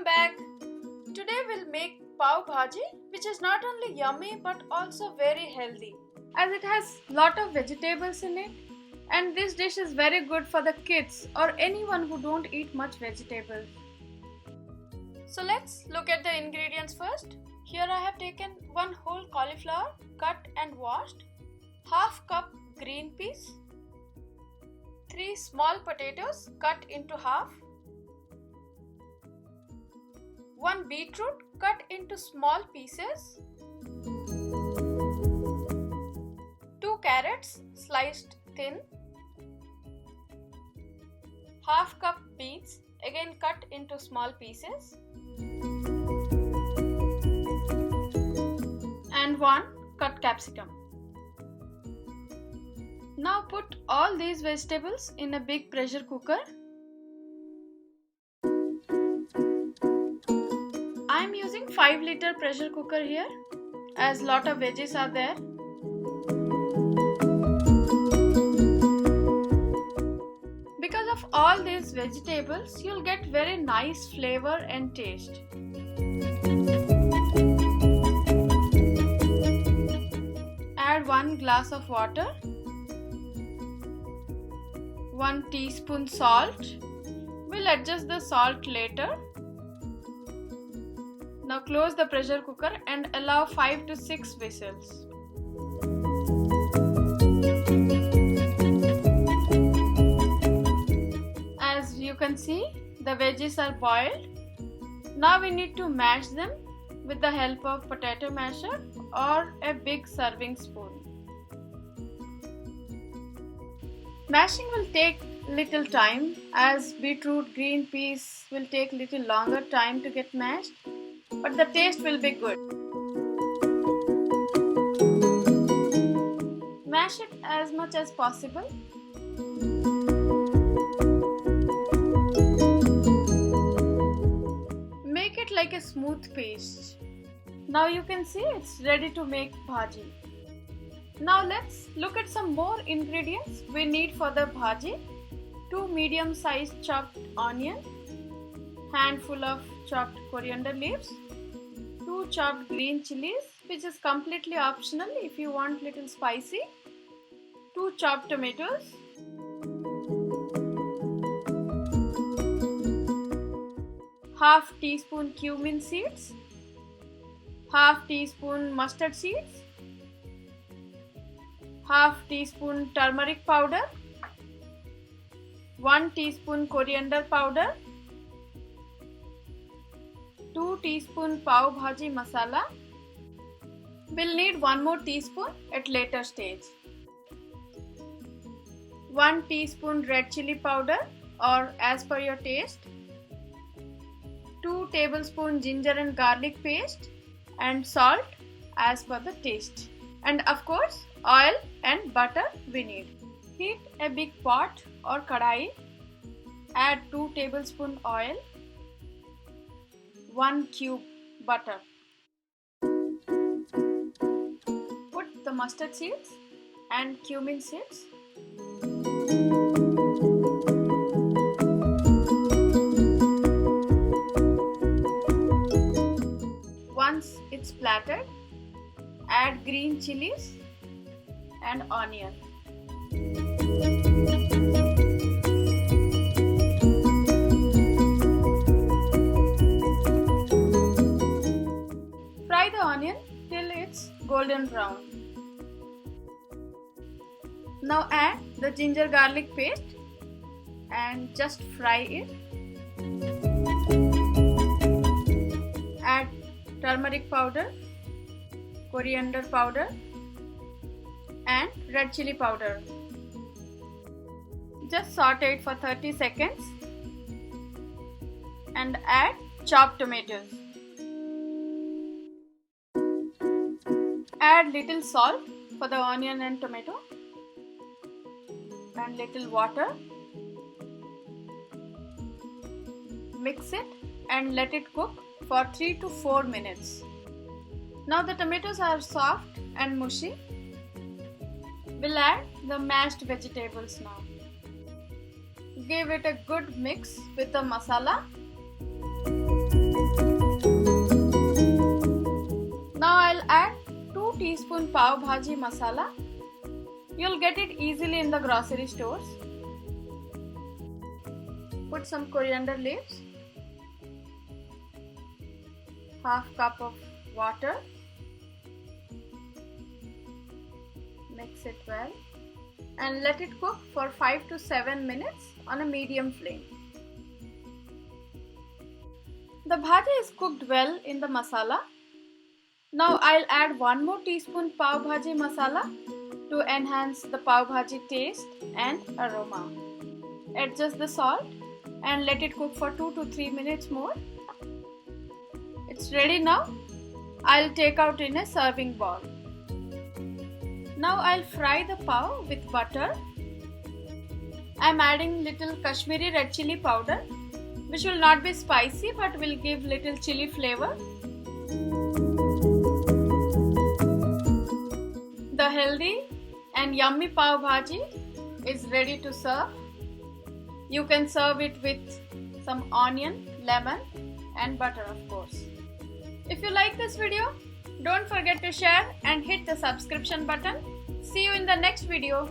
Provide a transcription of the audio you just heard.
Welcome back. Today we'll make pav bhaji, which is not only yummy but also very healthy, as it has lot of vegetables in it, and this dish is very good for the kids or anyone who don't eat much vegetables. So let's look at the ingredients first. Here I have taken one whole cauliflower cut and washed, half cup green peas, 3 small potatoes cut into half, 1 beetroot cut into small pieces, 2 carrots sliced thin, half cup beets again cut into small pieces, and 1 cut capsicum. Now put all these vegetables in a big pressure cooker. I am using 5-liter pressure cooker here, as lot of veggies are there. Because of all these vegetables, you'll get very nice flavor and taste. Add 1 glass of water, 1 teaspoon salt. We'll adjust the salt later. Now close the pressure cooker and allow 5 to 6 whistles. As you can see, the veggies are boiled. Now we need to mash them with the help of potato masher or a big serving spoon. Mashing will take little time, as beetroot, green peas will take little longer time to get mashed, but the taste will be good. Mash it as much as possible. Make it like a smooth paste. Now you can see it's ready to make bhaji. Now let's look at some more ingredients we need for the bhaji. 2 medium-sized chopped onion, handful of chopped coriander leaves, 2 chopped green chilies, which is completely optional if you want little spicy, 2 chopped tomatoes, half teaspoon cumin seeds, half teaspoon mustard seeds, half teaspoon turmeric powder, 1 teaspoon coriander powder, 2 teaspoon pav bhaji masala. We'll need 1 more teaspoon at later stage. 1 teaspoon red chili powder or as per your taste. 2 tablespoon ginger and garlic paste, and salt as per the taste. And of course, oil and butter we need. Heat a big pot or kadai. Add 2 tablespoon oil, 1 cube butter. Put the mustard seeds and cumin seeds. Once it's splattered, add green chilies and onion. Fry the onion till it's golden brown. Now add the ginger garlic paste and just fry it. Add turmeric powder, coriander powder and red chili powder. Just saute it for 30 seconds and add chopped tomatoes. Add little salt for the onion and tomato and little water. Mix it and let it cook for 3 to 4 minutes. Now the tomatoes are soft and mushy. We'll add the mashed vegetables now. Give it a good mix with the masala. Now I'll add 2 teaspoon pav bhaji masala. You'll get it easily in the grocery stores. Put some coriander leaves, half cup of water, mix it well and let it cook for 5 to 7 minutes on a medium flame. The bhaji is cooked well in the masala. Now I'll add 1 more teaspoon pav bhaji masala to enhance the pav bhaji taste and aroma. Adjust the salt and let it cook for 2 to 3 minutes more. It's ready now. I'll take out in a serving bowl. Now I'll fry the pav with butter. I'm adding little Kashmiri red chili powder, which will not be spicy but will give little chili flavor. The healthy and yummy pav bhaji is ready to serve. You can serve it with some onion, lemon and butter, of course. If you like this video, don't forget to share and hit the subscription button. See you in the next video.